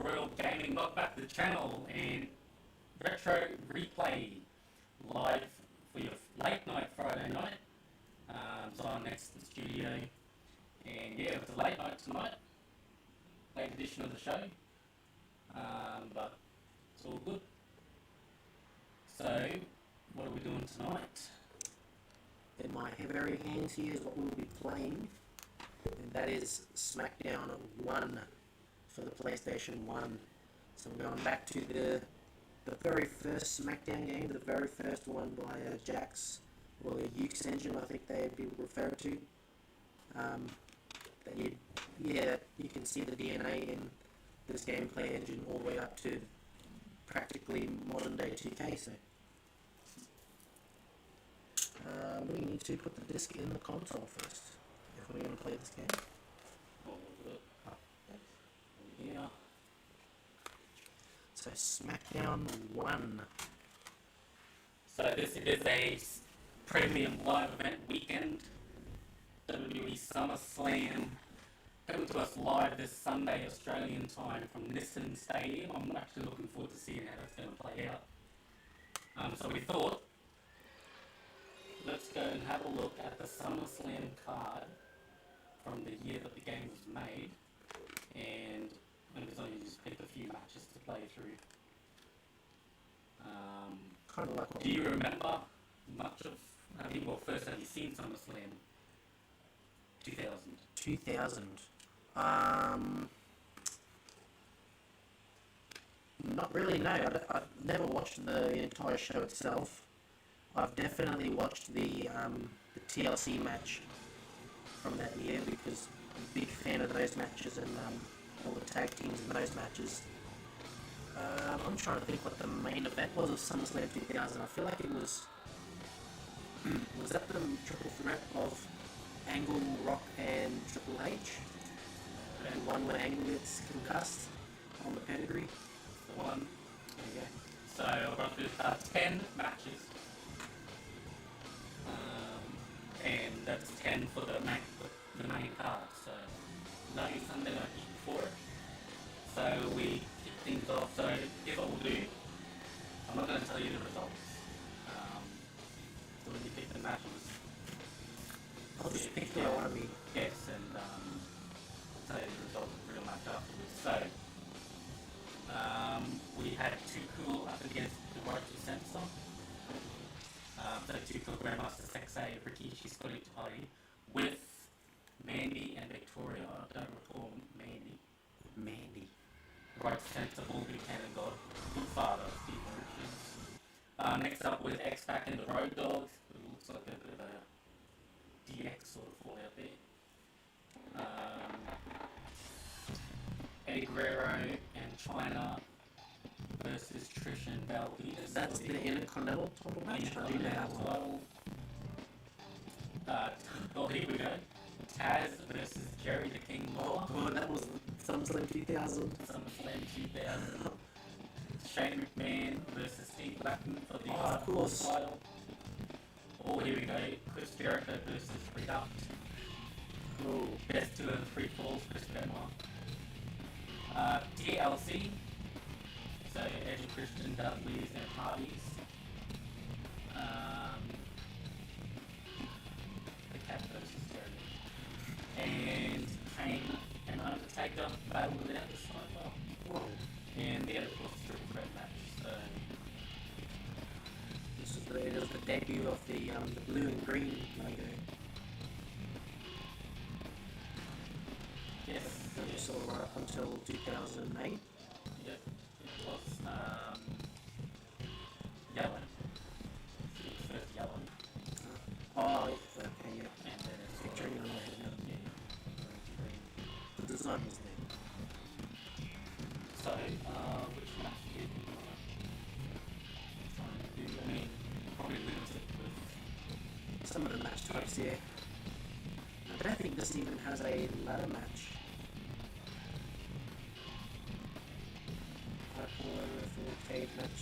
Royal Gaming. Welcome back to the channel and Retro Replay live for your late night Friday night. So I'm next to the studio, and yeah, it's a late night tonight, late edition of the show, but it's all good. So, what are we doing tonight? In my very hands here is what we'll be playing, and that is Smackdown 1 for the PlayStation 1. So we're going back to the very first Smackdown game, the very first one by Jax, or Yuke's engine, I think they'd be referred to. You can see the DNA in this gameplay engine all the way up to practically modern day 2K. So we need to put the disc in the console first if we're going to play this game. Yeah. So Smackdown 1. So this is a premium live event weekend. WWE SummerSlam coming to us live this Sunday Australian time from Nissan Stadium. I'm actually looking forward to seeing how that's going to play out. So we thought, let's go and have a look at the SummerSlam card from the year that the game was made, and I'm going to just pick a few matches to play through. Kind of like Do you remember much of, have you seen SummerSlam 2000? 2000. Not really, no. I've never watched the entire show itself. I've definitely watched the TLC match from that year because I'm a big fan of those matches and all the tag teams in those matches. I'm trying to think what the main event was of SummerSlam 2000. I feel like it was... was that the triple threat of Angle, Rock, and Triple H? And one when Angle gets concussed on the pedigree. That's the one. There you go. So I've got 10 matches. And that's 10 for the main card. So no Sunday night before it. So we kick things off. So here's what we'll do. I'm not going to tell you the results. So when you pick the matches, I'll just pick where I want to be. yes, and tell you the results of the real match afterwards. So we had Too Cool up against the Right to Censor. So Too Cool, Grandmaster Sexay, Rikishi, Scotty Toddy, with Mandy and Victoria. I don't recall Mandy. Right to Censor, Bull Buchanan God, Good Father, Steve Richards. Next up with X-Pac and the Road Dogs. It looks like a bit of a DX sort of fallout there. Eddie Guerrero and China versus Trish and Velveeta. That's the Intercontinental title match. I do know that one. Oh, here we go. Taz versus Jerry the King Lawler. Oh, that was SummerSlam 2000. SummerSlam 2000. Shane McMahon versus Steve Blackman for the of course. title. Oh, here we go. Chris Jericho versus Reduct. Oh, Best 2 and 3 falls, Chris Benoit. TLC. So Edge, Christian, Dudley's, and Hardy's. The Cat versus Terry. And Kane and Undertaker battle without the sniper. whoa. And the other course triple threat match. So This was the debut of the blue and green logo. yes, That we saw right up until 2008. Yep, it was yellow. It was first yellow, Oh, okay, yeah. and then it's Picturing it on my head now. yeah. The design was there. So, which match did we trying to do? I mean, probably limited with Some of the match types, yeah. I don't think this even has a ladder match. Full cage match.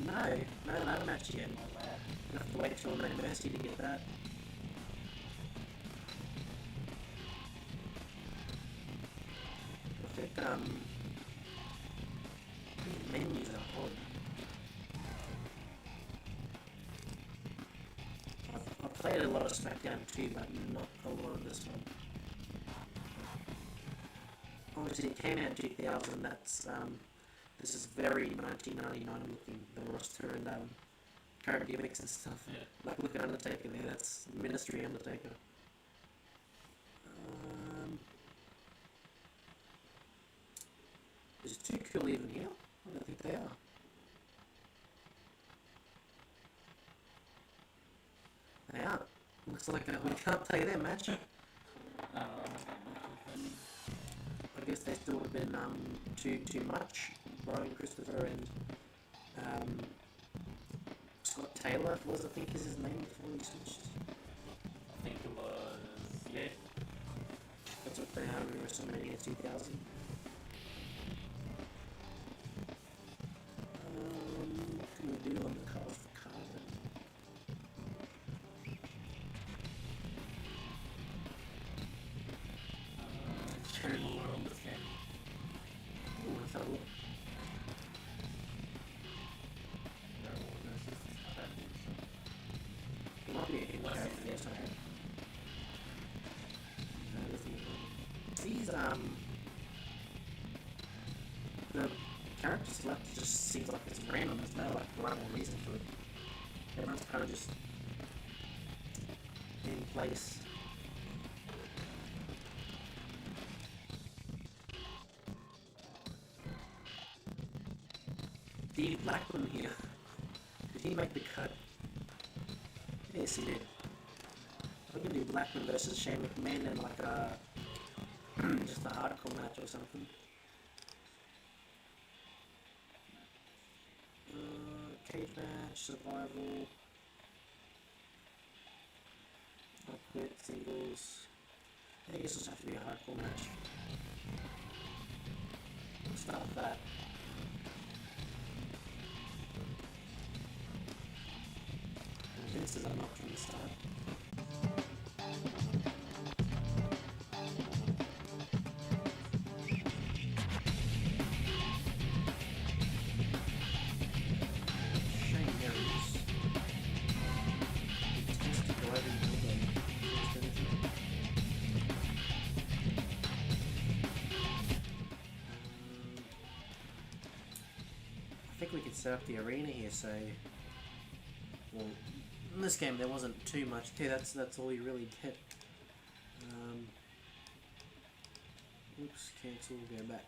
No ladder match yet. You have to wait till No Mercy to get that. Perfect. menus are odd. I've played a lot of Smackdown too, but not a lot of this one. Obviously, it came out in 2000. This is very 1999 looking. The roster and current gimmicks and stuff. Yeah. Like look at Undertaker there. That's Ministry Undertaker. Is Too Cool even here? I don't think they are. They aren't. Looks like we can't play their match. I guess they still would have been too much. Brian Christopher and Scott Taylor was, I think, is his name before he switched. I think it was, yeah. That's what they had in WrestleMania 2000. What can we do on the card for Carter? Cherry Moore on this game. Oh, let's have a look. It might be a hidden character there, sorry. These, the character select just seems like it's random. There's no like rhyme or reason to it. Everyone's kind of just in place. Steve Blackman here. Did he make the cut? Yes, he did. We can do Blackman versus Shane McMahon in like a just a hardcore match or something. Cage match, survival. I quit singles. I guess it'll have to be a hardcore match. Let's start with that. This is unlocked from the start. Shane Merrius. Fantastic driving elbow. I think we could set up the arena here, so well, in this game there wasn't too much too, that's all you really get. Oops, cancel, go back.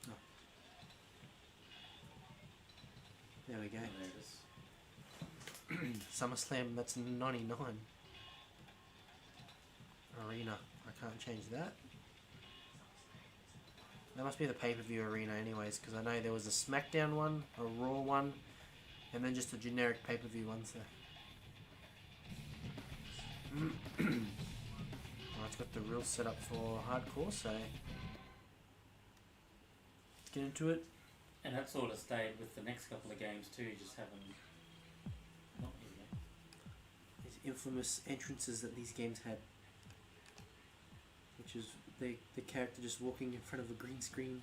Oh. There we go. There it is. SummerSlam, that's 99. Arena, I can't change that. That must be the pay-per-view arena anyways, because I know there was a Smackdown one, a Raw one, and then just a generic pay-per-view one, so. Oh, it's got the real setup for hardcore, so. Let's get into it. And that sort of stayed with the next couple of games too, just having... Oh, here we go. These infamous entrances that these games had. Which is the character just walking in front of a green screen.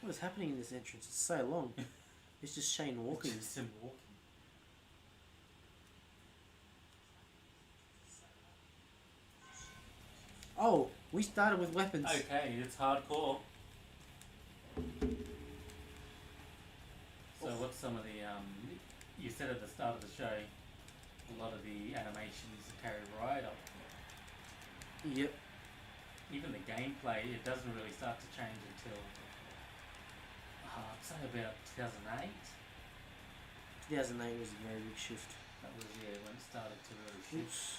What is happening in this entrance? It's so long. It's just Shane walking. It's just him walking. Oh, we started with weapons. Okay, it's hardcore. So what's some of the, you said at the start of the show, a lot of the animations carry right up. Yep. even the gameplay, it doesn't really start to change until I'd say about 2008. 2008 was a very big shift. That was when it started to really shift. Oops.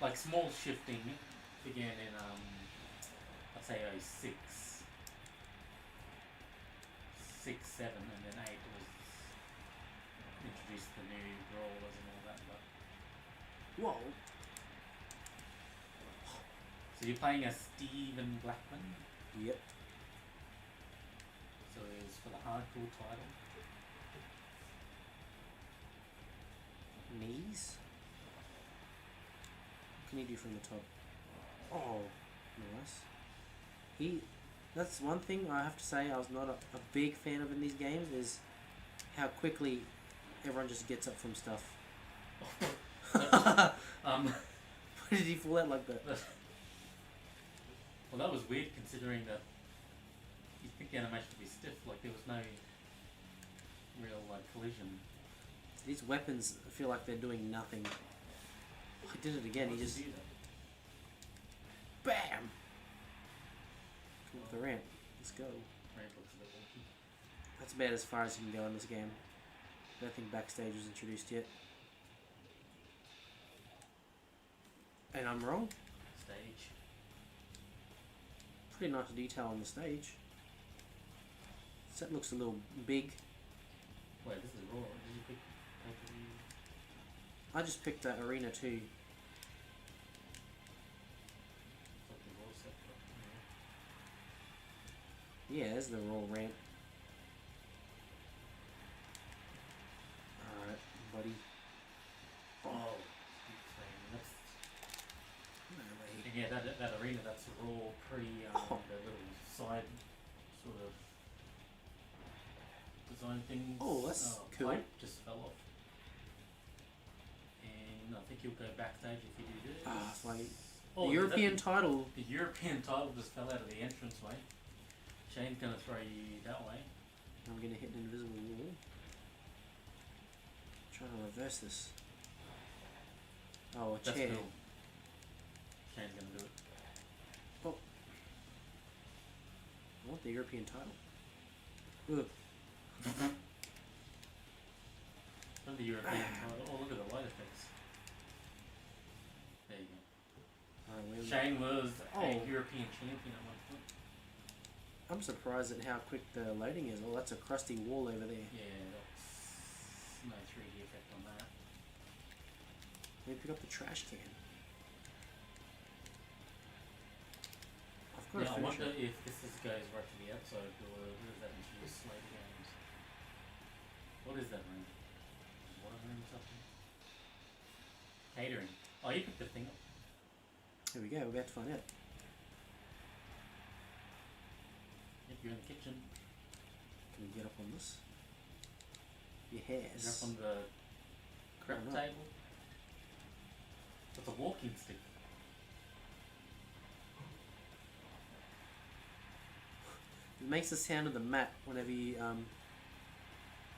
Like small shifting began in I'd say 06, 6, 7, and then 8 was introduced the new brawlers and all that. But Whoa. so you're playing as Stephen Blackman. Yep. So it's for the hardcore title. Knees. What can he do from the top? Oh, nice. That's one thing I have to say I was not a big fan of in these games is how quickly everyone just gets up from stuff. Why did he fall out like that? Well, that was weird considering that you'd think the animation would be stiff, like there was no real collision. These weapons feel like they're doing nothing. I did it again, he just... BAM! Come up the ramp. Let's go. Ramp looks a bit wonky. That's about as far as you can go in this game. I don't think backstage was introduced yet. And I'm wrong. Stage. Pretty nice detail on the stage. Set looks a little big. Wait, this is Raw. Did you pick I just picked Arena 2. like the Raw set? Yeah, there's the Raw ramp. Alright, buddy. Oh. That's, yeah, that arena, that's Raw pre the little side sort of design things. Oh, that's cool. Pipe just fell off. And I think you'll go backstage if you do this. Ah, it's like Oh, the European title. The European title just fell out of the entranceway. Shane's gonna throw you that way. I'm gonna hit an invisible wall. Trying to reverse this. Oh, a That's chair. cool. Shane's gonna do it. Oh. I want the European title. Ugh. Not the European title. Oh, look at the light effects. There you go. Alright, Shane was a Oh. European champion at one point. I'm surprised at how quick the loading is. Oh, that's a crusty wall over there. Yeah, that's no 3D effect on that. Let me pick up the trash can. I've got Yeah, to I finish wonder it. if this goes right to the outside or does that introduce later games? What is that room? Water room or something? Catering. Oh, you picked the thing up. Here we go, we're about to find out. Yep, you're in the kitchen. Can we get up on this? You're Yes. up on the crepe Oh, no. table. It's a walking stick. It makes the sound of the mat whenever you, I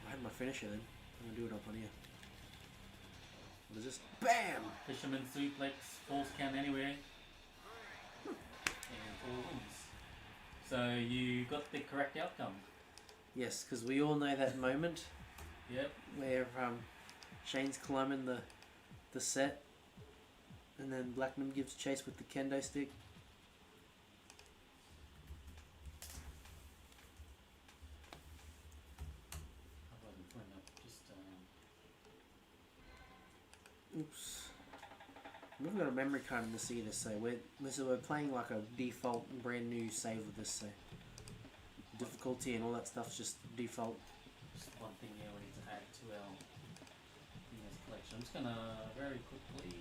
had my finisher then. I'm gonna do it up on here. What is this? BAM! Fisherman suplex, falls count anywhere. And 4 wins. So you got the correct outcome. Yes, because we all know that moment Yep. where Shane's climbing the set and then Blackman gives chase with the kendo stick. How about we bring up just Oops. We've got a memory card in this either, so we're playing like a default brand new save of this, so difficulty and all that stuff's just default. just one thing here we need to add to our collection. I'm just gonna very quickly.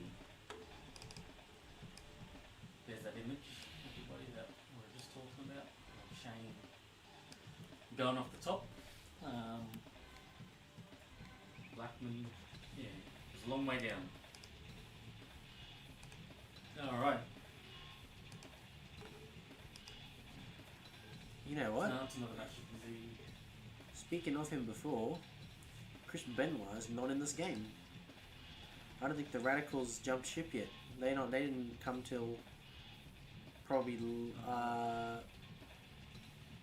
There's that image, everybody, that we were just talking about. Shane going off the top. Blackman, yeah, it's a long way down. Alright. You know what? Now it's another match you can do. Speaking of him before, Chris Benoit is not in this game. I don't think the Radicals jumped ship yet. They didn't come till probably a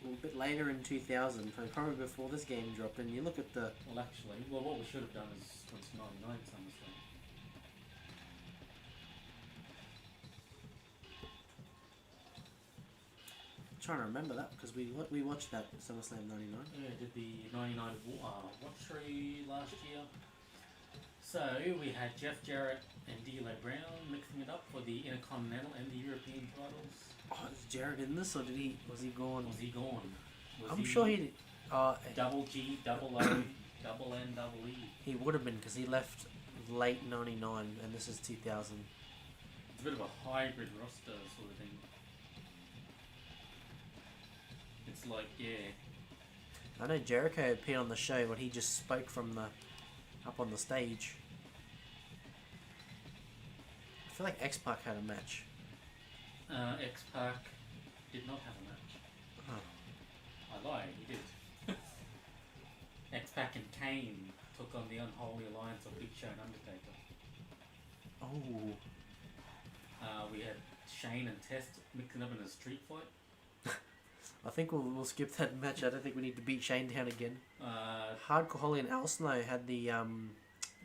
little bit later in 2000, so probably before this game dropped. And you look at the Well, actually, what we should have done is 1999 SummerSlam. trying to remember that because we watched that SummerSlam '99. Yeah, did the 99 watch tree last year. So we had Jeff Jarrett and D'Lo Brown mixing it up for the Intercontinental and the European titles. Oh, is Jarrett in this or was he gone? Was he gone? I'm sure he did. Double G, double O, double N, double E. He would have been because he left late '99 and this is 2000. It's a bit of a hybrid roster sort of thing. It's like, yeah. I know Jericho appeared on the show, but he just spoke from the up on the stage. I feel like X-Pac had a match. X-Pac did not have a match. Oh. I lied, he did. X-Pac and Kane took on the unholy alliance of Big Show and Undertaker. Oh. We had Shane and Test mixing up in a street fight. I think we'll skip that match. I don't think we need to beat Shane down again. Uh, Hardcore Holly and Al Snow had the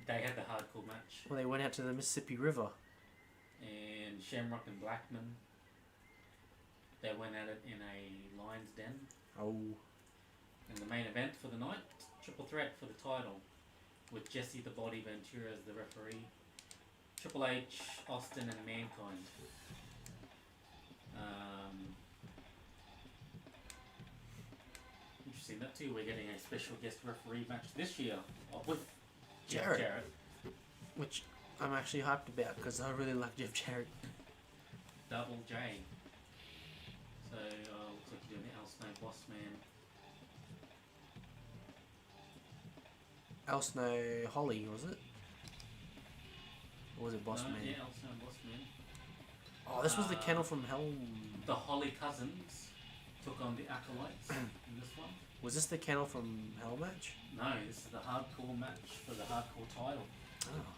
They had the hardcore match. well, they went out to the Mississippi River. And Shamrock and Blackman, they went at it in a lion's den. Oh. And the main event for the night, triple threat for the title, with Jesse the Body Ventura as the referee, Triple H, Austin, and Mankind. Interesting that too. We're getting a special guest referee match this year with Jeff Jarrett. Which I'm actually hyped about because I really like Jeff Jarrett. Double J. So looks like you're doing the Al Snow Boss Man. Al Snow Holly, was it? Or was it Boss Man? Yeah, Al Snow Boss Man. Oh, this was the kennel from Hell. The Holly Cousins took on the Acolytes in this one. Was this the kennel from Hell match? No, this is the hardcore match for the hardcore title. Oh.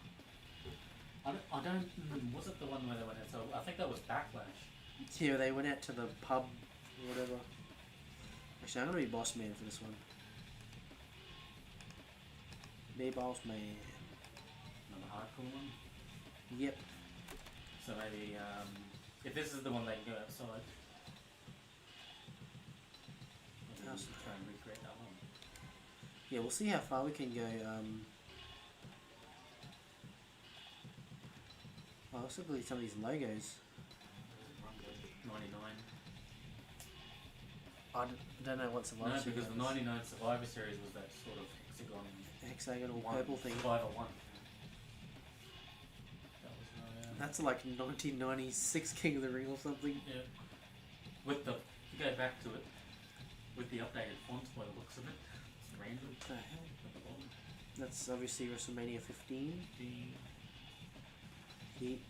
I don't was it the one where they went out? So I think that was Backlash. Yeah, they went out to the pub or whatever. Actually, I'm gonna be Boss Man for this one. Be Boss Man. Another hardcore one. Yep. So maybe if this is the one they can go outside. Maybe we should try and recreate that one. Yeah, we'll see how far we can go. I'll also delete some of these logos. 99. I don't know what Survivor No, Series because the is. 99 Survivor Series was that sort of Hexagonal one, purple thing. Survivor 1. That was my, That's like 1996 King of the Ring or something. yeah. With the, if you go back to it, with the updated fonts by the looks of it, it's random. What the hell? At the bottom. That's obviously WrestleMania 15. Heat.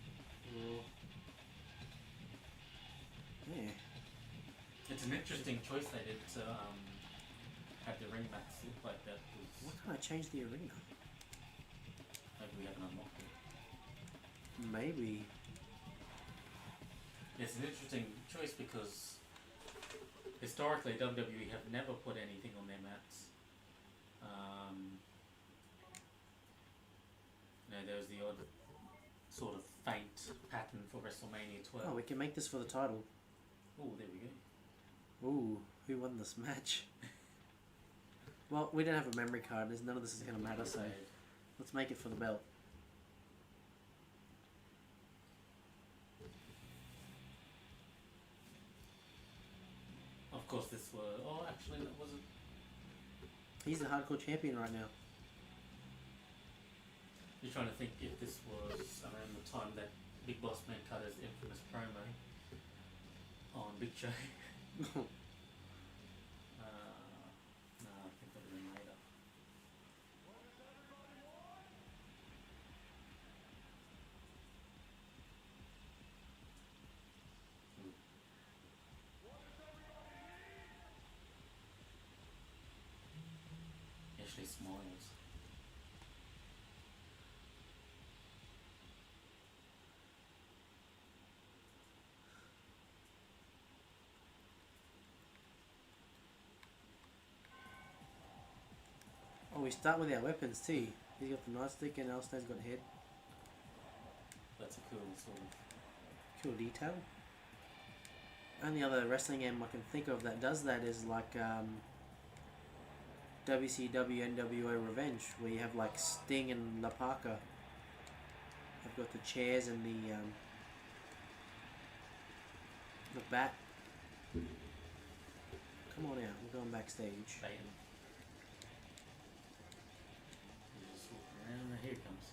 Raw. Yeah. It's an interesting choice they did to have the ring mats look like that. Why can't I change the arena? Maybe we haven't unlocked it. Maybe. It's an interesting choice because historically WWE have never put anything on their mats. There was the odd sort of faint pattern for WrestleMania 12. Oh, we can make this for the title. Oh, there we go. Ooh, who won this match? Well, we don't have a memory card. None of this is going to matter, so let's make it for the belt. Of course, this was. Oh, actually, that wasn't. He's the hardcore champion right now. You're trying to think if this was around the time that Big Boss Man cut his infamous promo on Big Show. No, I think that would have been later. Ashley smiles. we start with our weapons too. He's got the nightstick and Alistair's got head. That's a cool sort of. Cool detail. Only other wrestling game I can think of that does that is like WCW NWO Revenge, where you have like Sting and La Parka. I've got the chairs and the bat. Come on out, we're going backstage. Bait him. You just walk around. Here it comes.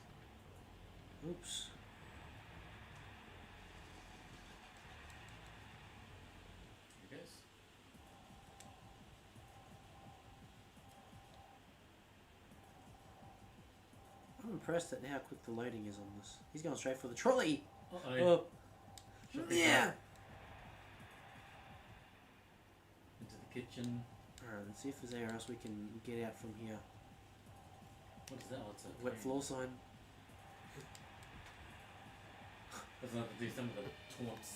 Oops. Here it goes. I'm impressed at how quick the loading is on this. He's going straight for the trolley. Uh-oh. Oh. Shopping Yeah. cart. Into the kitchen. Alright, let's see if there's anywhere else we can get out from here. What is that? What's that? Wet floor sign. Doesn't have to do some of the taunts.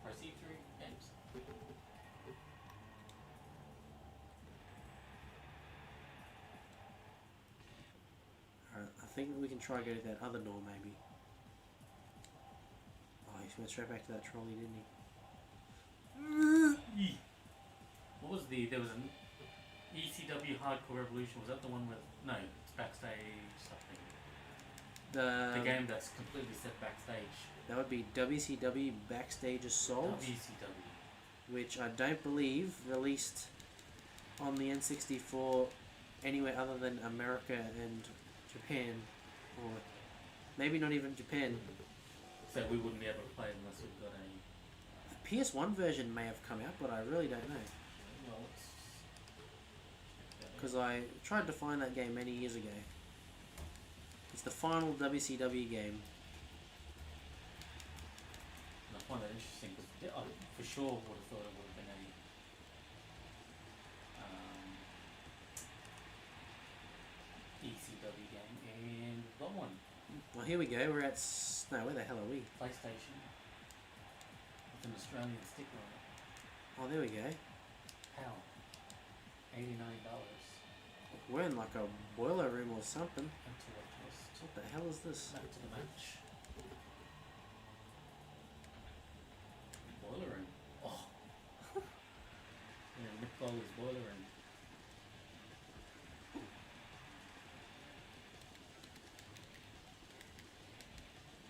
RC3 games. Alright, I think we can try go to that other door maybe. Oh, he went straight back to that trolley, didn't he? What was there was an ECW Hardcore Revolution, was that the one with, no, it's backstage something. The game that's completely set backstage. That would be WCW Backstage Assault, WCW. which I don't believe released on the N64 anywhere other than America and Japan, or maybe not even Japan. So we wouldn't be able to play it unless we've got a... The PS1 version may have come out, but I really don't know. Well, let's... Because I tried to find that game many years ago. It's the final WCW game. I find that interesting because I for sure would have thought it would have been a ECW game, and we've got one. Well, here we go. We're at... No, where the hell are we? PlayStation with an Australian sticker on it. Oh, there we go. How? $89. We're in like a boiler room or something. Interest. What the hell is this? Back to the match. Boiler room. Oh. Yeah, Mick Foley's boiler room.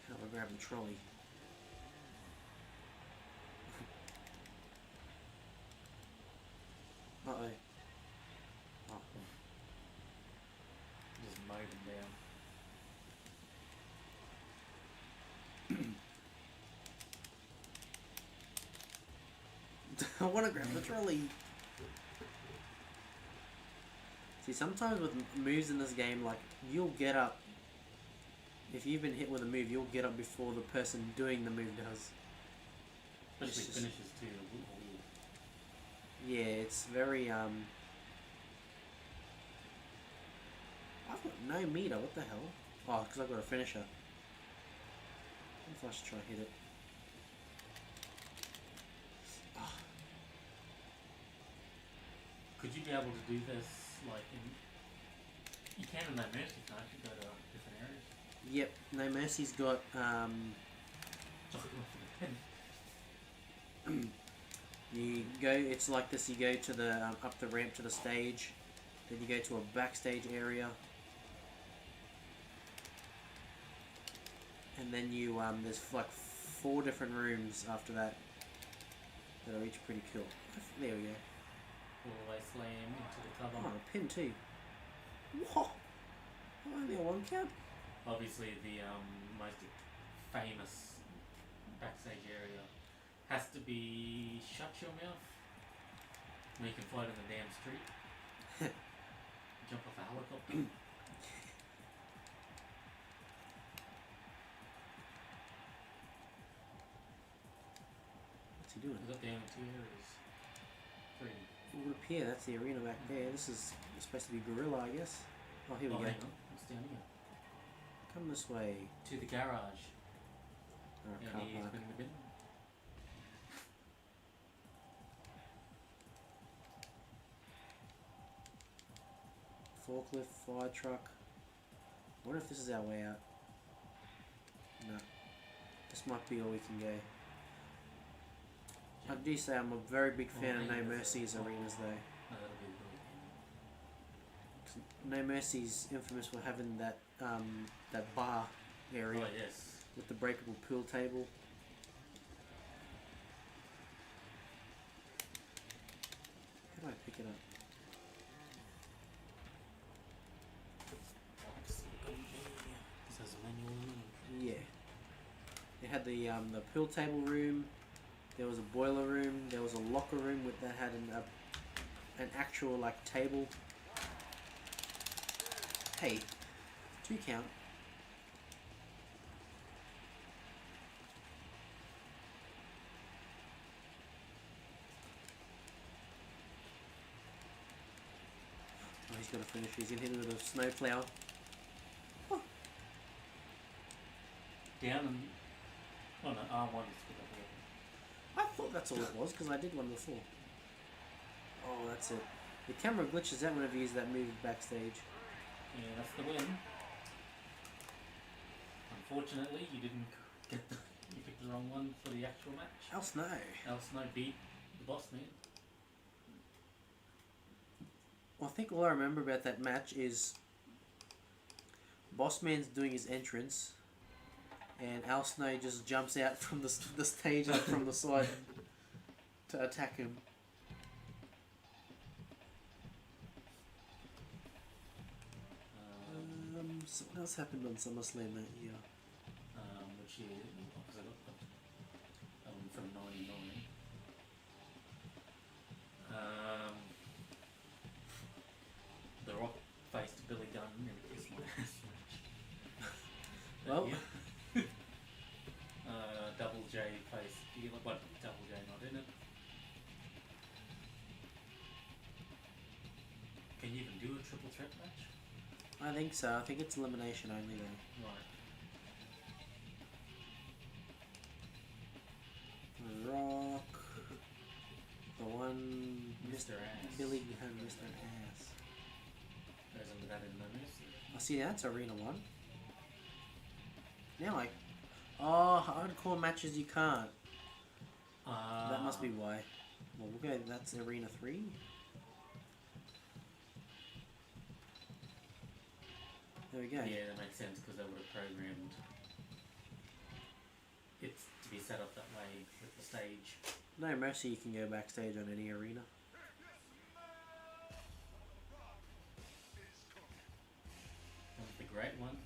How do I grab the trolley? Uh-oh. Oh. Just mowed him down. I want to grab the trolley. See, sometimes with moves in this game, like, you'll get up. If you've been hit with a move, you'll get up before the person doing the move does. Especially It's just- finishes too. Yeah, it's very, I've got no meter, what the hell? Oh, because I've got a finisher. What if I should try and hit it? Oh. Could you be able to do this like in? You can in No Mercy, can't you? Go to different areas. Yep, No Mercy's got, you go, it's like this, you go to the, up the ramp to the stage, then you go to a backstage area, and then you, there's like 4 different rooms after that, that are each pretty cool. There we go. Hallway slam into the cover. Oh, a pin too. Whoa! Only a 1 count? Obviously, the most famous backstage area has to be Shut Your Mouth. Where you can fight in the damn street. Jump off a helicopter. What's he doing? We've got the only 2 areas. 3. It would appear that's the arena back there. This is supposed to be Gorilla, I guess. Oh, here we Oh, go. hang on. What's down here? Come this way. To the garage. Or And car he's park. been in the bin. Forklift, fire truck. I wonder if this is our way out. No. This might be all we can go. I do say I'm a very big fan of No Mercy's arenas though. No, that'll be No Mercy's infamous for having that that bar area oh, yes. with the breakable pool table. How do I pick it up? This has a manual in it. Yeah. It had the pool table room. There was a boiler room. There was a locker room with that had an actual like table. Hey, 2 count. Oh, he's got to finish. He's in here with a snowplow. Oh. Down and... Oh no, R1 is good up here. I thought that's all it was because I did one before. Oh, that's it. The camera glitches out whenever you use that move backstage. Yeah, that's the win. Unfortunately, you didn't get the... You picked the wrong one for the actual match. Al Snow. Al Snow beat the boss man. Well, I think all I remember about that match is Bossman's doing his entrance and Al Snow just jumps out from the stage like from the side to attack him. So what else happened on SummerSlam that year? Which year? Because I got the one from 99. The Rock faced Billy Gunn in a Kiss My Ass match. Well, Double J faced... What? Double J not in it. Can you even do a triple threat match? I think so. I think it's elimination only though. Right. Rock. The one... Mr. Ass. Billy had Mr. Ass. Goes under that in the news. I see that's Arena 1. Now like... Oh, hardcore matches you can't. That must be why. Well, we'll go... That's Arena 3. There we go. Yeah, that makes sense because they would have programmed it to be set up that way with the stage. No Mercy, you can go backstage on any arena. That was the great one.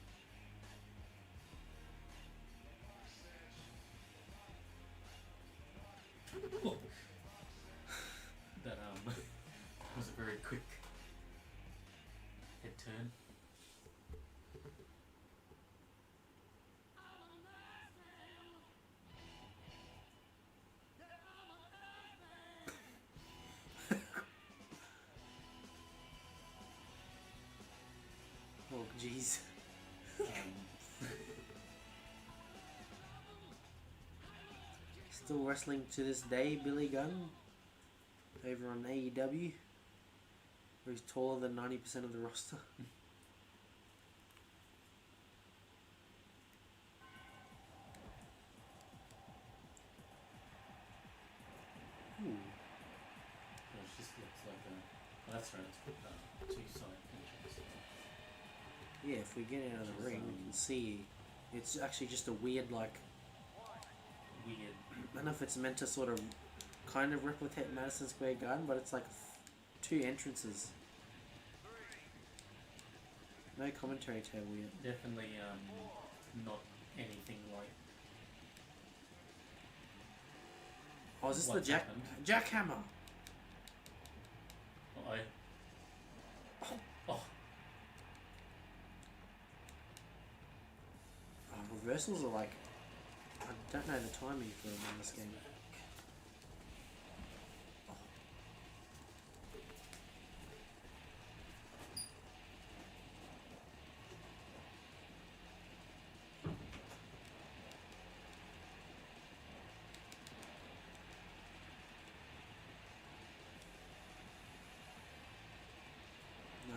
That was a very quick head turn. Oh, jeez. Still wrestling to this day, Billy Gunn. Over on AEW. Where he's taller than 90% of the roster. Ooh. It just looks like a... Oh, that's right, it's two-side entrance. Yeah, if we get out of the ring, we can see it's actually just a weird, like... Weird. I don't know if it's meant to sort of kind of replicate Madison Square Garden, but it's like 2 entrances. No commentary table yet. Definitely not anything like... Oh, is this What's the happened? jackhammer? Oh. Oh, reversals are like... I don't know the timing for them in this game.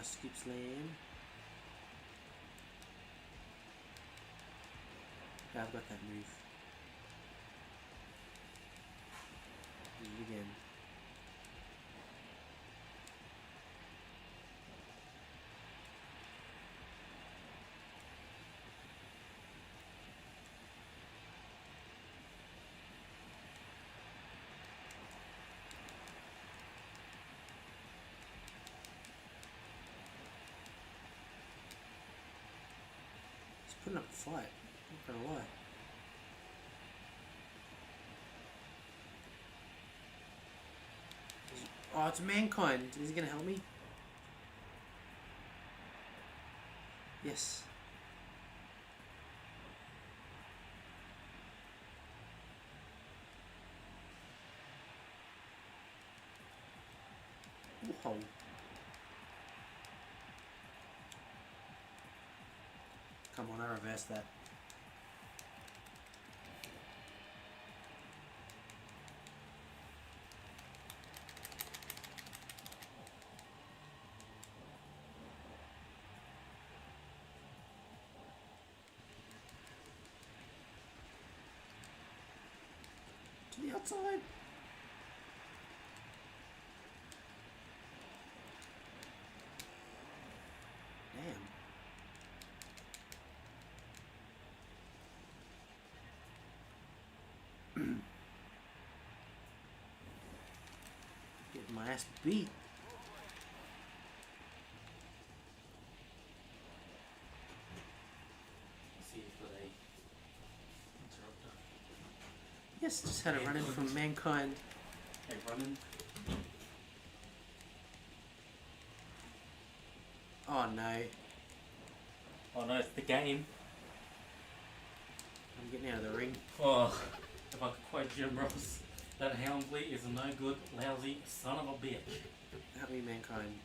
Nice skip slam. Yeah, I've got that move. Do it again. He's putting up a fight. Not gonna lie. Oh, it's Mankind. Is he gonna help me? Yes. Whoa. Come on, I reversed that. To the outside. Damn. Getting my ass beat. See if they interrupt her. Yes, just had a run in from Mankind. Hey, running. Oh no. Oh no, it's the game. I'm getting out of the ring. Oh, if I could quote Jim Ross, that Houndsley is a no good, lousy son of a bitch. Help me, Mankind.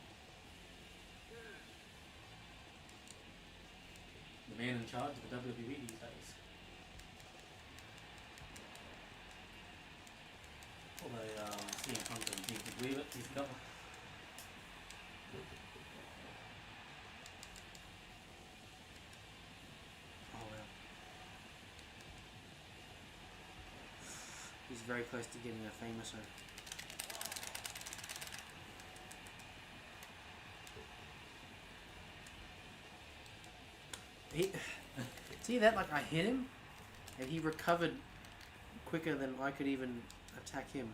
The man in charge of the WWE these days. Although, CM Punk doesn't seem to believe it, he's got. Oh well. He's very close to getting a famouser. He, see that? Like I hit him, and he recovered quicker than I could even attack him.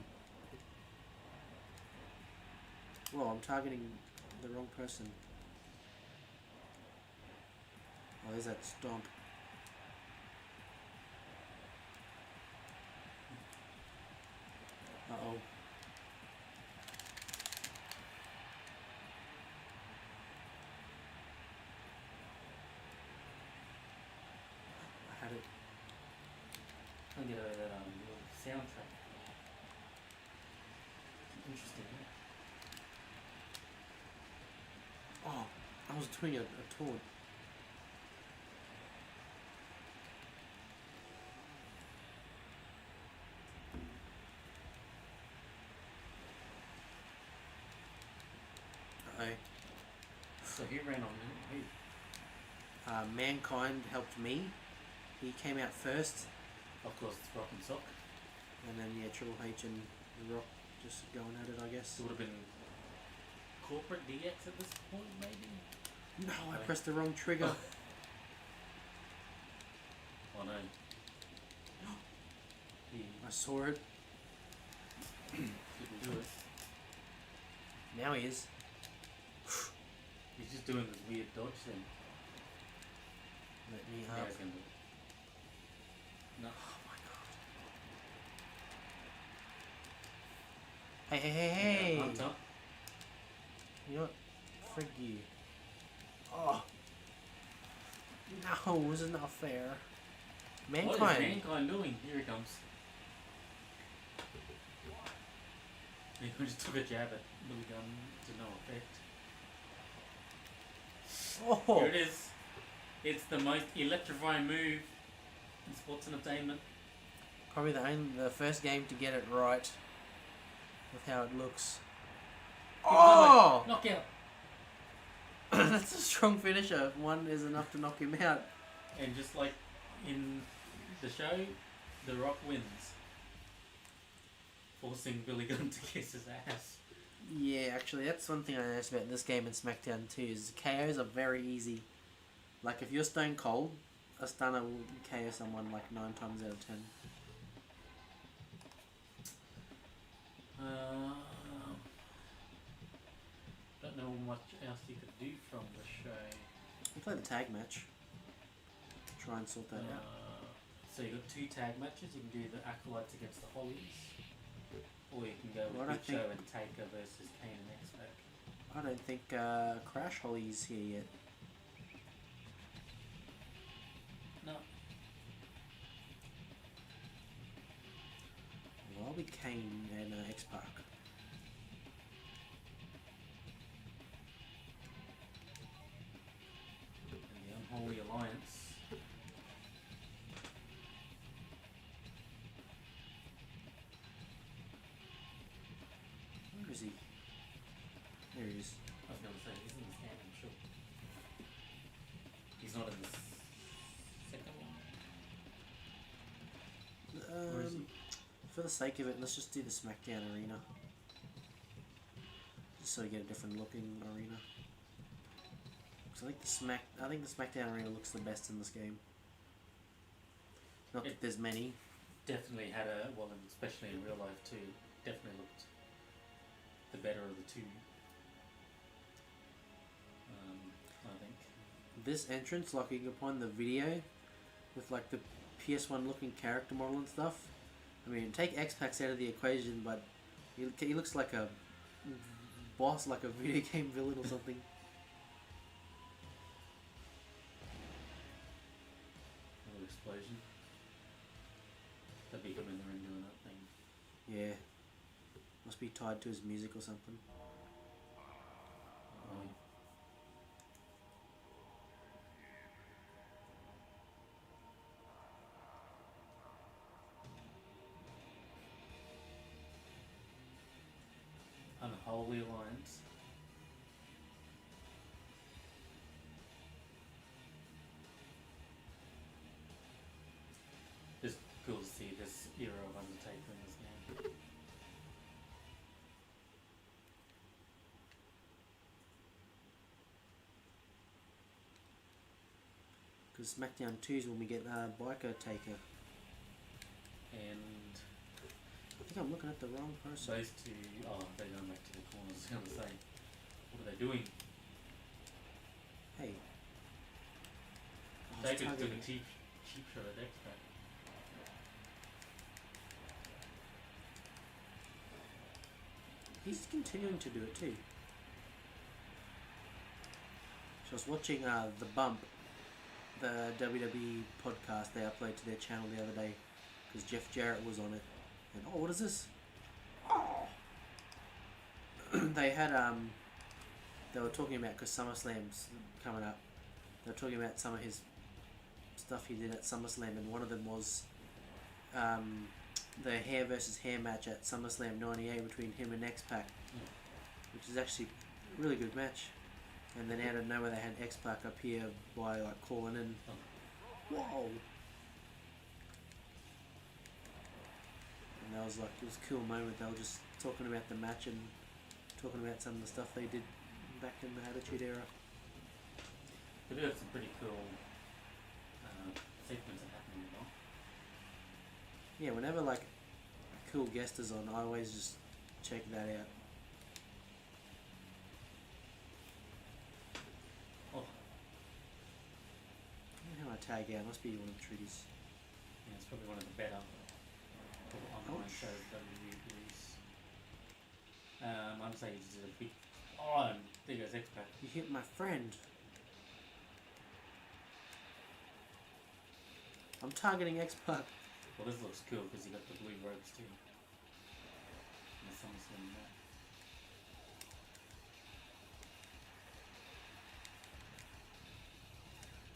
Well, I'm targeting the wrong person. Oh, there's that stomp. Uh-oh. I had it. I'll get over that little soundtrack. Interesting, yeah. Oh, I was doing a taunt. Uh-oh. So he ran on me. Mankind helped me. He came out first, Of course, it's Rock and Sock. and then yeah, Triple H and The Rock just going at it, I guess. It would have been corporate DX at this point, maybe? No, I Okay. pressed the wrong trigger. Oh no. I saw it. People do it. Now he is. He's just doing this weird dodge thing. Let me Now up. he's gonna do it. No. Oh my god. Hey, hey, hey, hey! Hunter. You know what? Frig you. Oh. No, this is not fair. Mankind. What is Mankind doing? Here he comes. He just took a jab at Billy Gunn to no effect. Oh. Here it is. It's the most electrifying move in sports entertainment. Probably the first game to get it right with how it looks. Oh! Oh! Knockout. That's a strong finisher. One is enough to knock him out. And just like in the show, The Rock wins, forcing Billy Gunn to kiss his ass. Yeah, actually, that's one thing I noticed about this game in Smackdown too, is KOs are very easy. Like, if you're Stone Cold, a stunner will KO someone like 9 times out of 10. Don't know much else you could do from the show. You play the tag match. Try and sort that out. So you got 2 tag matches. You can do the Acolytes against the Hollies, or you can go Well, with Big Show and Taker versus Kane and X-Pac. I don't think Crash Holly's here yet. No. Well, I'll be Kane and X-Pac. And the Unholy Alliance. Where is he? There he is. I was going to say, he's in this game, I'm sure. He's not in this second one. Where is he? For the sake of it, let's just do the Smackdown arena. Just so we get a different looking arena. Because I think the Smackdown arena looks the best in this game. Not that there's many. Definitely had a, well, and especially in real life too, definitely looked the better of the two. I think. This entrance, like you can find the video with like the PS1 looking character model and stuff. I mean, take X-Pac out of the equation, but he looks like a boss, like a video game villain or something. Little explosion. That'd be him in the ring doing that thing. Yeah. Must be tied to his music or something. Oh. Unholy Alliance. Just cool to see this era of Undertaker in this game. Because SmackDown 2's when we get Biker Taker. And I think I'm looking at the wrong person. those two, oh, they're going back to the corners. I was going to say, what are they doing? Hey. Oh, Taker's doing a cheap shot at X-Pac. He's continuing to do it too. So I was watching The Bump, the WWE podcast they uploaded to their channel the other day, because Jeff Jarrett was on it. And oh, what is this? Oh. They had they were talking about, because SummerSlam's coming up. They were talking about some of his stuff he did at SummerSlam, and one of them was the hair versus hair match at SummerSlam '98 between him and X-Pac, which is actually a really good match. And then out of nowhere they had X-Pac up here by like calling in. Whoa! And that was like, it was a cool moment. They were just talking about the match and talking about some of the stuff they did back in the Attitude Era. But there's some pretty cool segments that happen in the bar. Yeah, whenever like a cool guest is on, I always just check that out. Oh, I don't know how I tag out. Must be one of the treaties. yeah, it's probably one of the better online Ouch. shows that we release. I'd say he did a big. Oh, and there goes X-Pac. You hit my friend. I'm targeting X-Pac. Well, this looks cool because you got the blue robes too. And the SummerSlam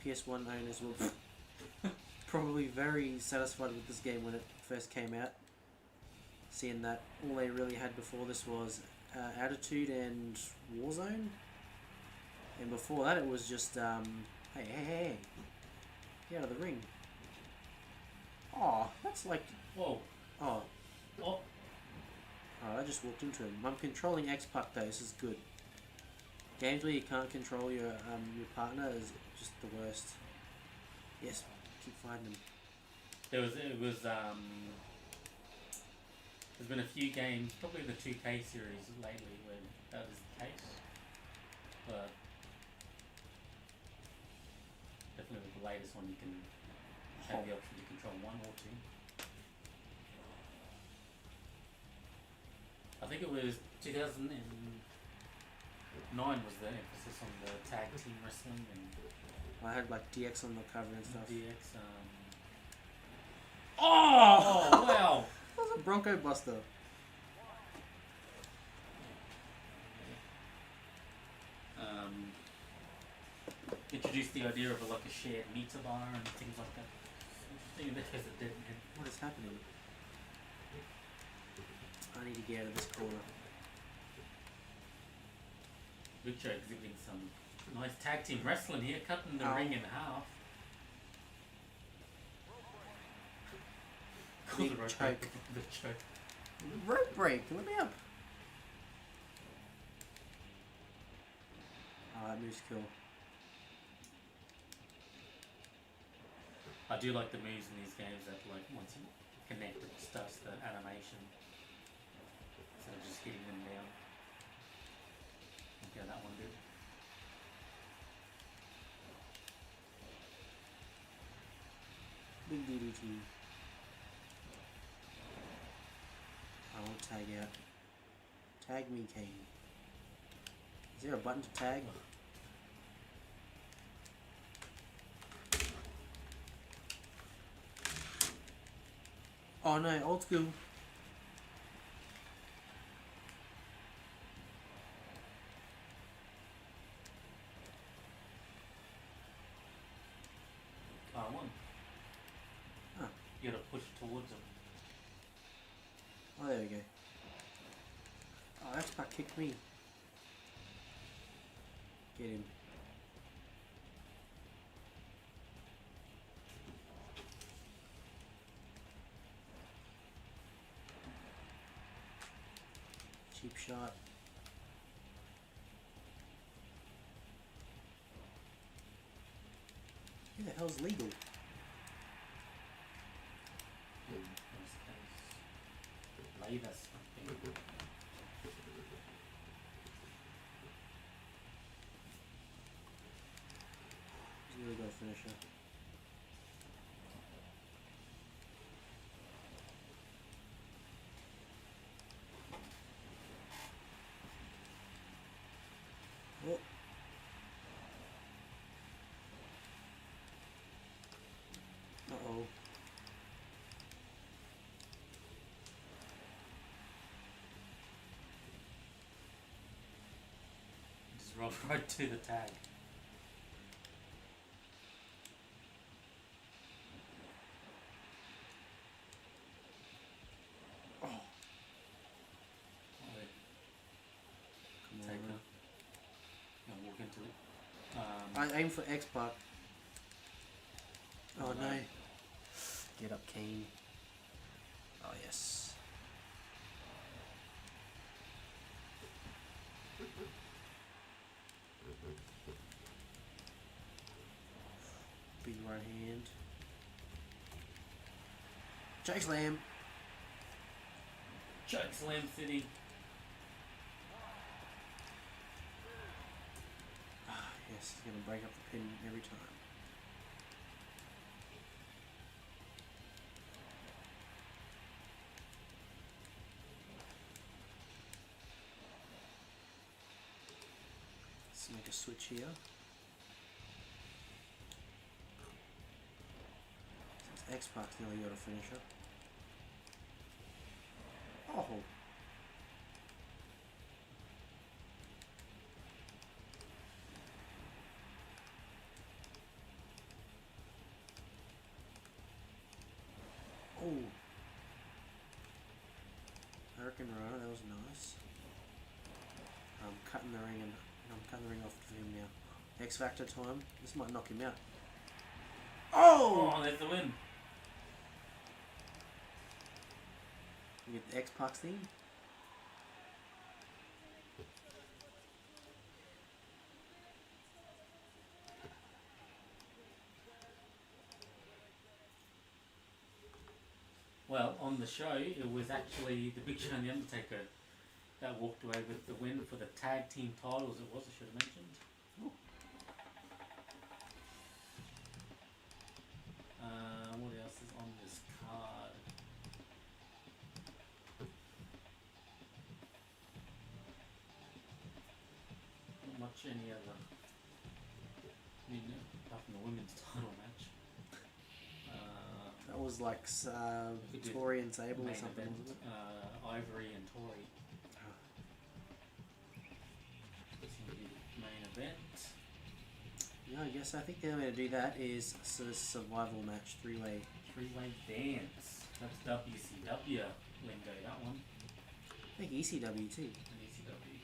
there. PS1 owners were probably very satisfied with this game when it first came out, seeing that all they really had before this was Attitude and Warzone, And before that, it was just, hey, get out of the ring. Oh, that's like, Whoa. oh, Oh. I just walked into him. I'm controlling X-Pac though, this is good. Games where you can't control your partner is just the worst. Yes, keep fighting him. There's been a few games, probably the 2K series lately, where that is the case. But definitely with the latest one, you can have the option to control one or two. I think it was 2009 was the emphasis on the tag team wrestling and I had like DX on the cover and stuff. DX. Oh! Oh wow! That was a Bronco Buster. Introduced the idea of like a shared meter bar and things like that. Interesting because it didn't. What is happening? I need to get out of this corner. Big Show exhibiting some nice tag team wrestling here, cutting the ring in half. Big The rope choke. break. The choke. Rope break, let me up. Oh, that move's cool. I do like the moves in these games that like once you connect it starts the animation. Instead of just hitting them down. Okay, that one did. Big DDT. I won't tag out. Tag me, Kane. Is there a button to tag? Oh no, old school. R1. Huh. You gotta push towards them. Oh, there we go. Oh, X-Pac kicked me. Get him. Cheap shot. Who the hell's legal? Latest. He's really got a finisher. Oh. Uh-oh. Just roll right to the tag. Oh. Take her. And walk into it. I aim for X-Pac. Oh no. Get up, Kane. Oh yes. Big right hand. Choke slam. Choke Slam City. Ah, yes, he's gonna break up the pin every time. Let's make a switch here. Since X-Pac's nearly got a finisher. Oh! Oh! Hurricane Rana, that was nice. I'm cutting the ring and I'm cutting the ring off to him now. X Factor time. This might knock him out. Oh! Oh, there's the win. You get the X-Pac thing. Well, on the show, it was actually the Big Show and the Undertaker that walked away with the win for the tag team titles. It was, I should have mentioned. Ooh. What else is on this card? Not much any other. I mean, apart from the women's title match. That was like Tori and Sable or something, Event, wasn't it? Ivory and Tori. This will be the main event. Yeah, I guess I think the only way to do that is a survival match, three-way. Three-way dance. That's WCW lingo, that one. I think ECW too. And ECW.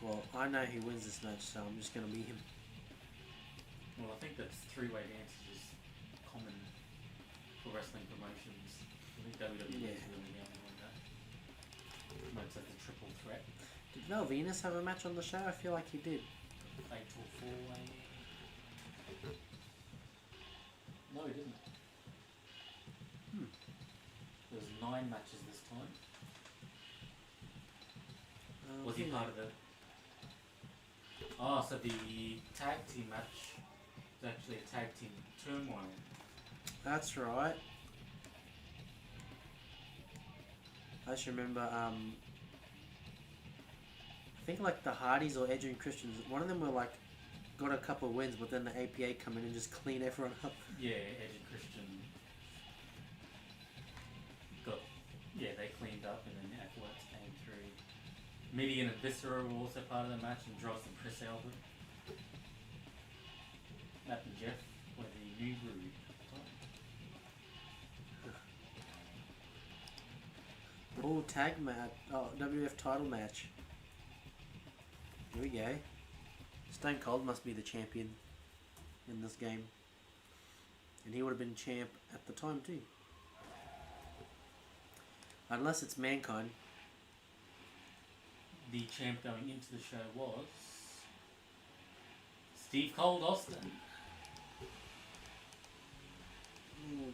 Well, I know who wins this match, so I'm just going to beat him. Well, I think that's three-way dance is just common for wrestling promotions. I think WWE is really the only one that promotes like the triple threat. Did Val Venus have a match on the show? I feel like he did. Fatal four-way. No, he didn't. There was 9 matches this time. Was he part of the... Oh, so the tag team match was actually a tag team turmoil. That's right. I just remember, I think like the Hardys or Edge and Christians, one of them were like, got a couple of wins, but then the APA come in and just clean everyone up. Yeah, Edge and Christian got... Yeah, they cleaned up and then the Acolytes came through. Midian and Viscera were also part of the match, and Dross and Chris Albert. Matt and Jeff were the new Brood at the time. Oh, tag match. Oh, WWF title match. Here we go. Stone Cold must be the champion in this game. And he would have been champ at the time too. Unless it's Mankind. The champ going into the show was Steve Cold Austin. Ooh,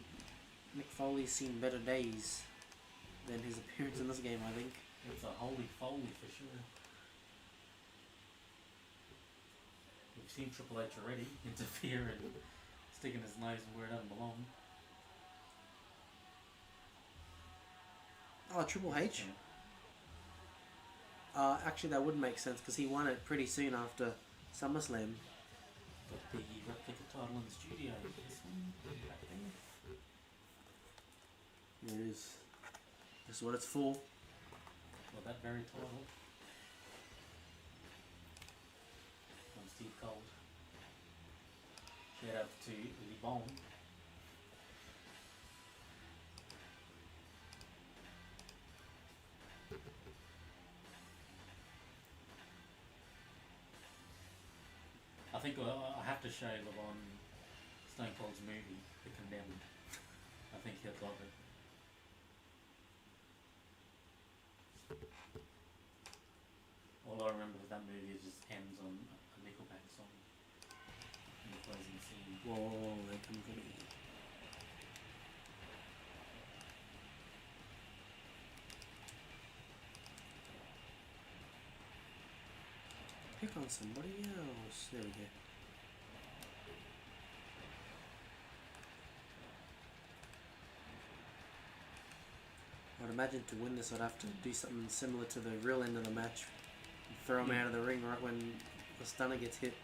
Mick Foley's seen better days than his appearance in this game, I think. It's a holy Foley for sure. We've seen Triple H already interfere and sticking his nose where it doesn't belong. Oh, Triple H? Yeah. Actually, that would make sense because he won it pretty soon after SummerSlam. Got the replica title in the studio. This one, back there. Here it is. This is what it's for. Well, that very title. From Steve Cold. Shout out to Lee Bone. I think I have to show Levon Stone Cold's movie, The Condemned. I think he'd love it. All I remember with that movie is just ends on a Nickelback song in the closing scene. Whoa, they come to me. Pick on somebody else. There we go. I'd imagine to win this I'd have to do something similar to the real end of the match. Throw him out of the ring right when the stunner gets hit.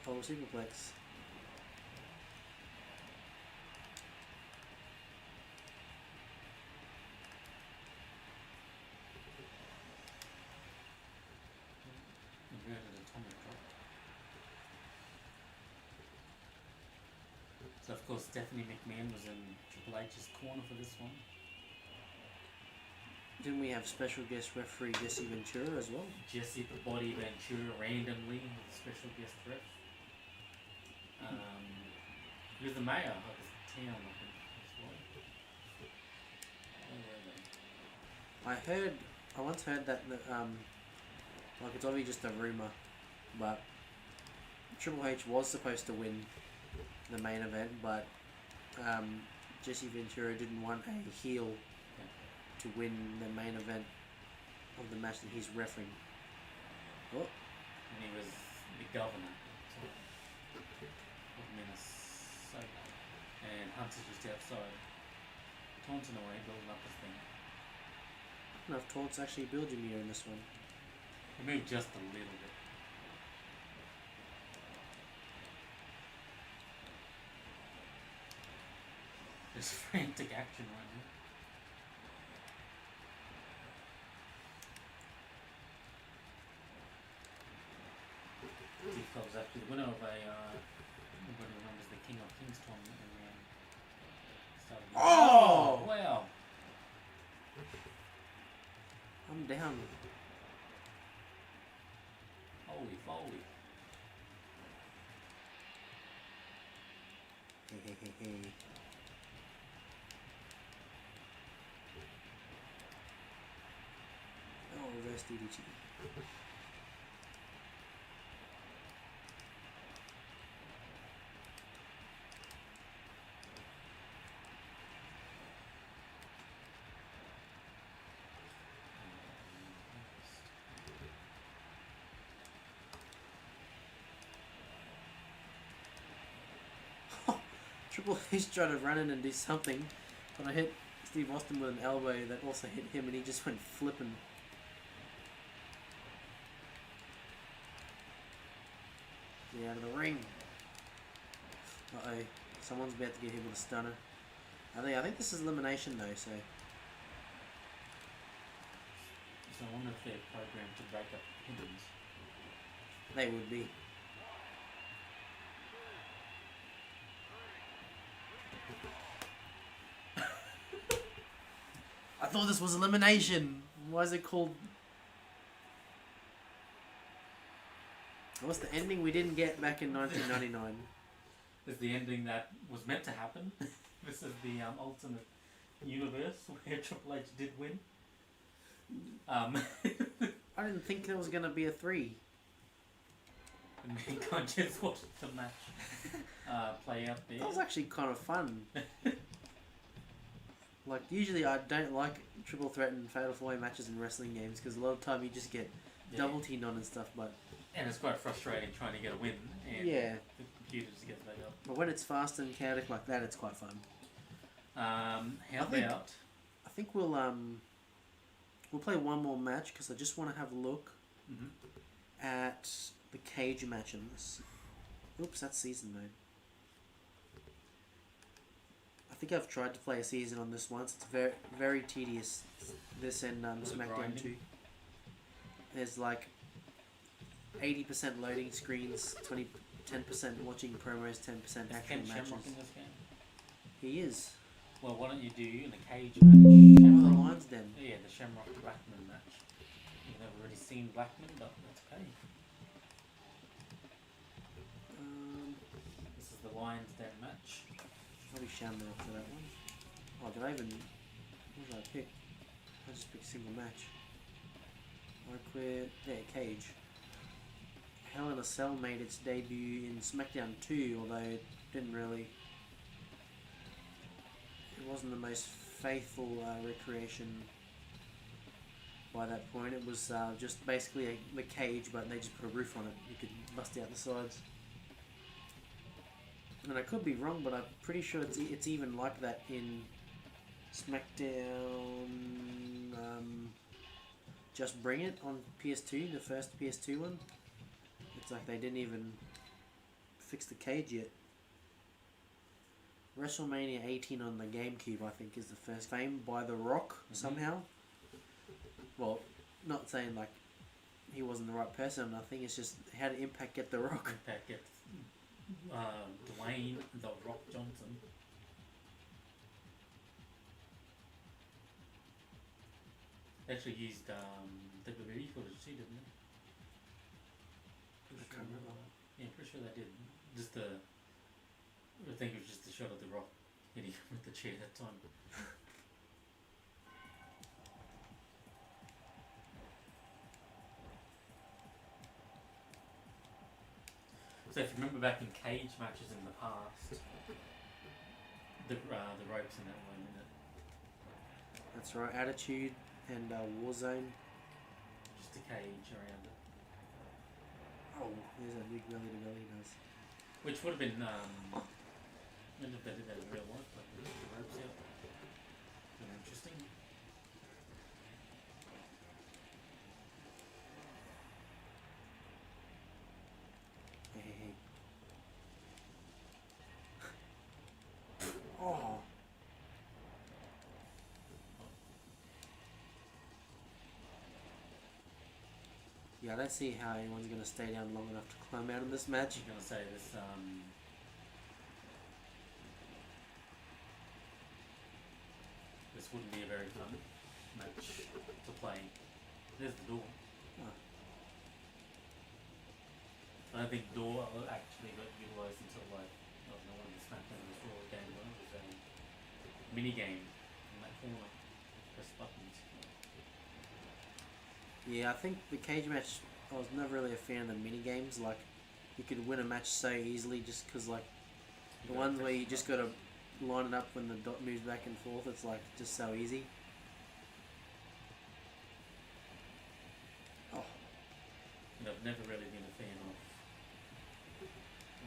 Oh, superplex. Inverted atomic drop. So of course Stephanie McMahon was in Triple H's corner for this one. Didn't we have special guest referee Jesse Ventura as well? Jesse the Body Ventura randomly as a special guest ref. He was the mayor of this town, I think, as well. Where were they? I once heard that, like it's obviously just a rumour, but Triple H was supposed to win the main event, but Jesse Ventura didn't want a heel to win the main event of the match that he's refereeing. Oh. And he was the governor of Minnesota. And Hunter's just outside taunting away, building up his thing. Enough taunts actually building here in this one. He moved just a little bit. There's frantic action right now. Deep was actually the winner of everybody remembers the King of Kings tournament and Oh! Wow! I'm down. Holy foley. Hey. Oh, reverse DDT. Triple H tried to run in and do something, but I hit Steve Austin with an elbow that also hit him, and he just went flipping. Get out of the ring. Uh-oh. Someone's about to get hit with a stunner. I think this is elimination though, so... So I wonder if they're programmed to break up hindrance. They would be. I thought this was elimination. Why is it called... What's the ending we didn't get back in 1999? Is the ending that was meant to happen. This is the alternate universe where Triple H did win. I didn't think there was going to be a 3. And mankind just watched the match play out there. That was actually kind of fun. Like, usually I don't like triple threat and fatal 4-way matches in wrestling games because a lot of time you just get double teamed on and stuff, but... And it's quite frustrating trying to get a win and the computer just gets back up. But when it's fast and chaotic like that, it's quite fun. How about... I think we'll play one more match because I just want to have a look at the cage match in this. Oops, that's season mode. I think I've tried to play a season on this once. It's very, very tedious. This and Smackdown 2. There's like 80% loading screens, 10% watching promos, 10% actual matches. Shamrock in this game? He is. Well, why don't you do in the cage match? Oh, the Lions Den. Yeah, the Shamrock Blackman match. You've never really seen Blackman, but that's okay. This is the Lions Den match. Probably Shamrock for that one. Oh, did I even... What did I pick? I just picked a single match. I quit... There, cage. Hell in a Cell made its debut in Smackdown 2, although it didn't really... It wasn't the most faithful recreation by that point. It was just basically the cage, but they just put a roof on it. You could bust out the sides. And I could be wrong, but I'm pretty sure it's even like that in Smackdown... Just Bring It on PS2, the first PS2 one. It's like they didn't even fix the cage yet. WrestleMania 18 on the GameCube, I think, is the first fame by The Rock, somehow. Well, not saying like he wasn't the right person or nothing, it's just how did Impact get The Rock? Impact gets Dwayne The Rock Johnson. They actually used WWE footage too, didn't they? I can't remember. Yeah, I'm pretty sure they did. Just the, I think it was just the shot of the Rock hitting him with the chair that time. So if you remember back in cage matches in the past, the ropes in that one, isn't it? That's right, Attitude and Warzone. Just a cage around it, Oh, there's a big belly to belly does. which would have been I wonder if they did that in real life, like the ropes out. Kind of interesting. Hey. Oh. Yeah, I don't see how anyone's going to stay down long enough to climb out of this match. I'm gonna say this. This wouldn't be a very fun match to play. There's the door. Oh. I don't think door actually got utilised until like I don't know, one of the Smackdown was Raw game one was a mini game in that corner. Press buttons. Yeah, I think the cage match, I was never really a fan of the mini games. Like, you could win a match so easily just because, like, the ones where you just got to line it up when the dot moves back and forth, it's like just so easy. Oh, And I've never really been a fan of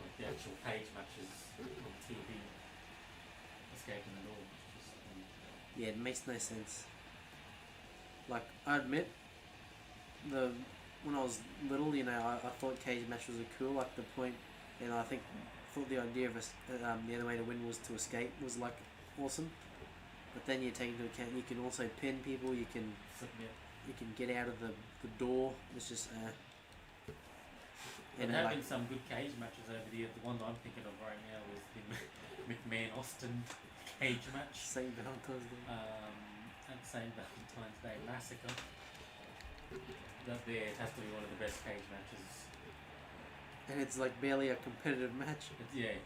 like the actual cage matches on TV. Escaping the door. It's just, yeah, it makes no sense. Like, I admit, when I was little, you know, I thought cage matches were cool. Like the point, you know, thought the idea of the only way to win was to escape was like awesome. But then you take into account you can also pin people. You can get out of the door. It's just there have been some good cage matches over the years. The one that I'm thinking of right now is the McMahon Austin cage match. St. Valentine's Day. And St. Valentine's Day Massacre. That there it has to be one of the best cage matches. And it's like barely a competitive match. Yeah.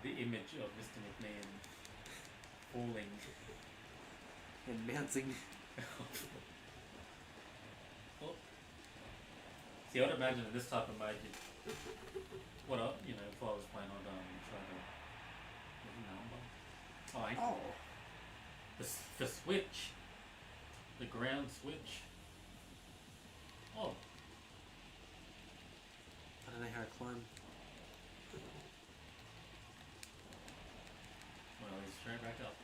The image of Mr. McMahon falling And bouncing. Oh. See, I'd imagine in this type of mode, if I was playing, I'd try to. Oh. The switch. The ground switch. Oh. I don't know how to climb. Well, he's straight back up.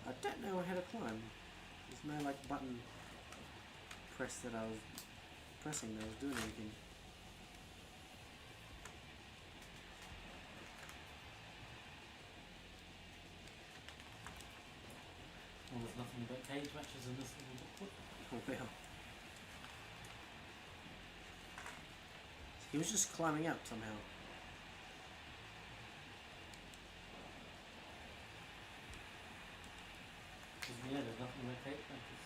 I don't know how to climb. There's no like button press that I was pressing that was doing anything. Well, there's nothing about cage matches in this little booklet. Oh wow. He was just climbing up somehow. Yeah, there's nothing about cage matches.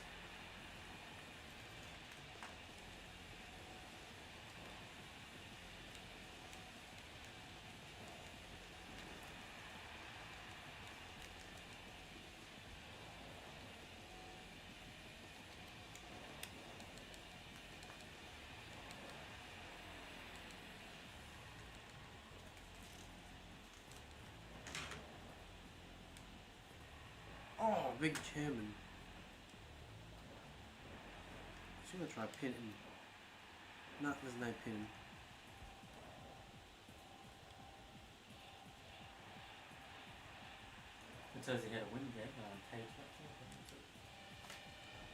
Oh, big German. I'm gonna try pinning. No, there's no pin. It says he had a win game, cage match.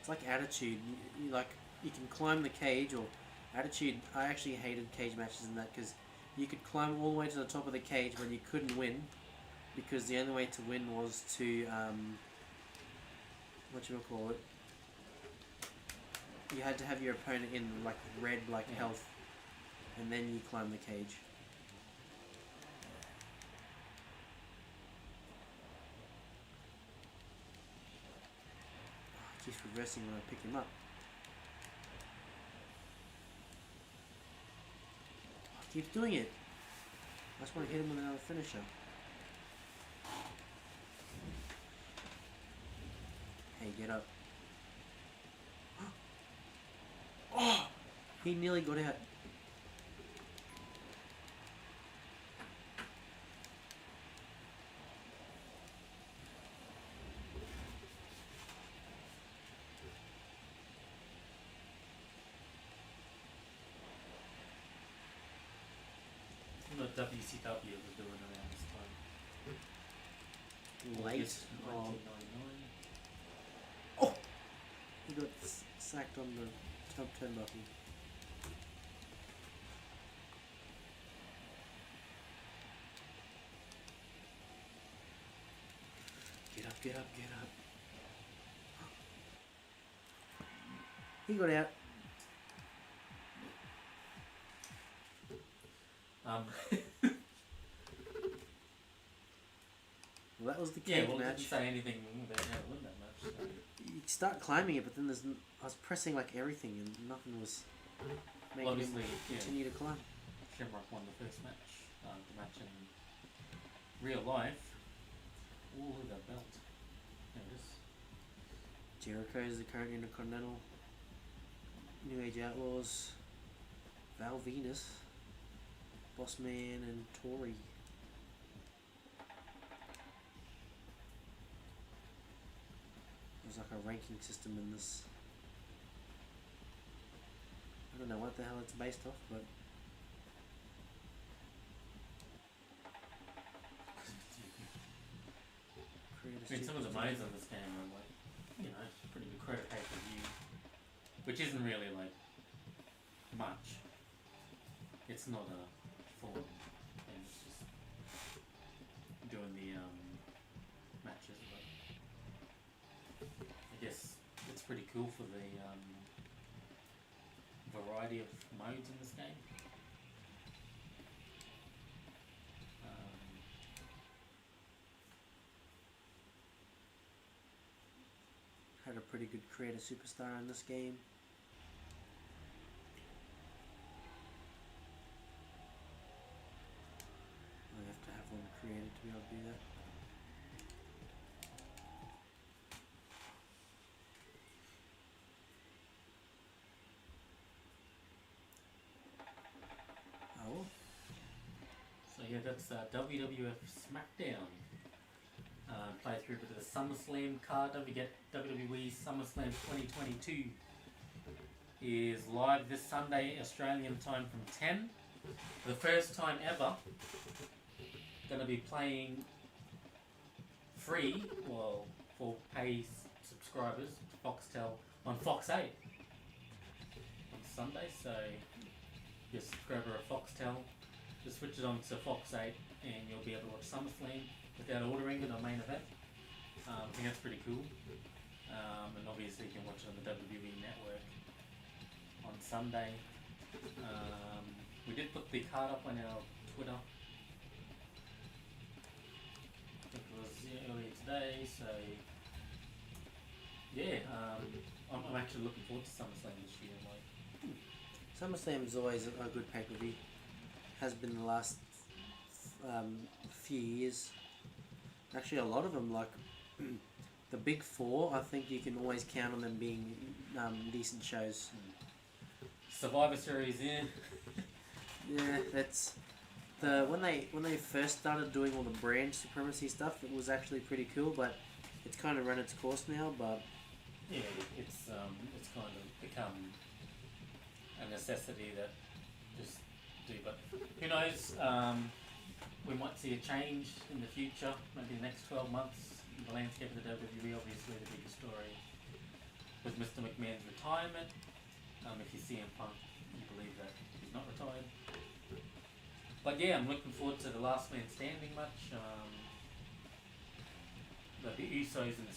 It's like Attitude. You can climb the cage or Attitude. I actually hated cage matches in that because you could climb all the way to the top of the cage, but you couldn't win because the only way to win was to you had to have your opponent in like red health, and then you climb the cage. keeps reversing when I pick him up. I keep doing it. I just want to hit him with another finisher. Hey, get up. Oh! He nearly got out. What WCW was doing around this time. Late. August Oh. 1999. Oh! He got sacked on the top turnbuckle. Get up, get up, get up. He got out. Well, that was the Yeah, cage well, it match. didn't say anything about how to win that match. So. You start climbing it, but then there's I was pressing like everything, and nothing was making Well, him obviously, yeah, continue to climb. Shamrock won the first match. The match in real life. Ooh, look at that belt. There it is. Jericho is the current Intercontinental. New Age Outlaws. Val Venus. Bossman and Tori. There's like a ranking system in this. I don't know what the hell it's based off, but I mean, some of the modes on this game are like, you know, pretty good credit pay per view, which isn't really like much. It's not a full thing, it's just doing the matches, but I guess it's pretty cool for the variety of modes in this game. Had a pretty good creator superstar in this game. I have to have one created to be able to do that. Oh, So yeah, that's WWF Smackdown. Playthrough with the SummerSlam card. Don't forget WWE SummerSlam 2022 is live this Sunday Australian time from 10. For the first time ever, going to be playing free, well, for pay subscribers to Foxtel on Fox 8 on Sunday. So you're a subscriber of Foxtel, just switch it on to Fox 8 and you'll be able to watch SummerSlam without ordering it on main event. I think that's pretty cool. And obviously you can watch it on the WWE network on Sunday. We did put the card up on our Twitter. I think it was earlier today, so yeah, I'm actually looking forward to SummerSlam this year. Like, SummerSlam is always a good pay-per-view. Has been the last few years. Actually, a lot of them, like the big four, I think you can always count on them being decent shows. Survivor Series, yeah. Yeah, that's when they first started doing all the brand supremacy stuff. It was actually pretty cool, but it's kind of run its course now. But Yeah, it's kind of become a necessity that just do. But who knows? We might see a change in the future, maybe the next 12 months. In the landscape of the WWE, obviously the biggest story was Mr. McMahon's retirement. If you see him Punk, you believe that he's not retired. But yeah, I'm looking forward to the Last Man Standing match. The Usos and the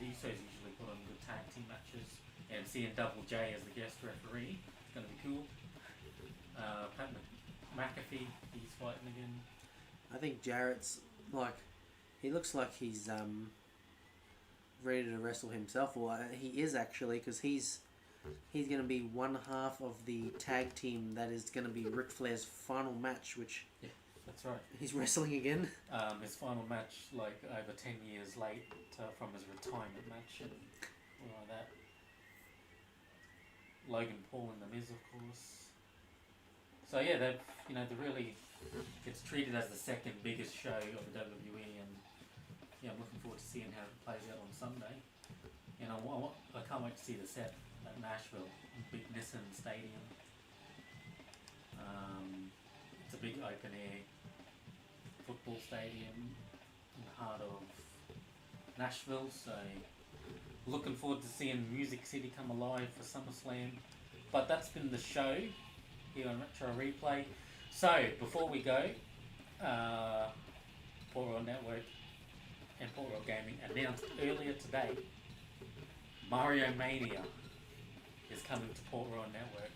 Usos usually put on good tag team matches, and seeing Double J as the guest referee is going to be cool. Pat McAfee, he's fighting again. I think Jarrett's like, he looks like he's ready to wrestle himself, or he is actually, because he's going to be one half of the tag team that is going to be Ric Flair's final match, which that's right. he's wrestling again. His final match, like over 10 years late from his retirement match and all like that. Logan Paul and The Miz, of course. So yeah, they're really, it's treated as the second biggest show of the WWE, and yeah, I'm looking forward to seeing how it plays out on Sunday. You know, I can't wait to see the set at Nashville, big Nissan Stadium. It's a big open air football stadium in the heart of Nashville, so looking forward to seeing Music City come alive for SummerSlam. But that's been the show here on Retro Replay. So before we go, Port Royal Network and Port Royal Gaming announced earlier today Mario Mania is coming to Port Royal Network,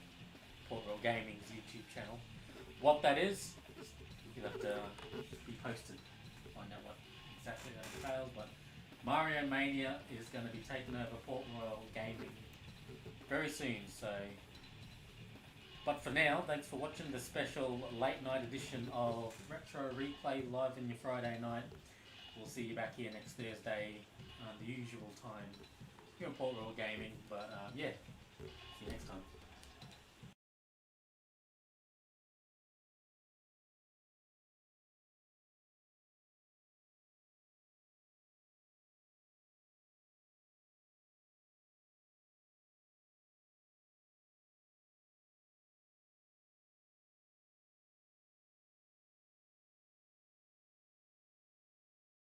Port Royal Gaming's YouTube channel. What that is, you'll have to be posted to find out what exactly that entails, but Mario Mania is going to be taking over Port Royal Gaming very soon, so... But for now, thanks for watching the special late night edition of Retro Replay live in your Friday night. We'll see you back here next Thursday, the usual time here on Port Royal Gaming, but yeah, see you next time.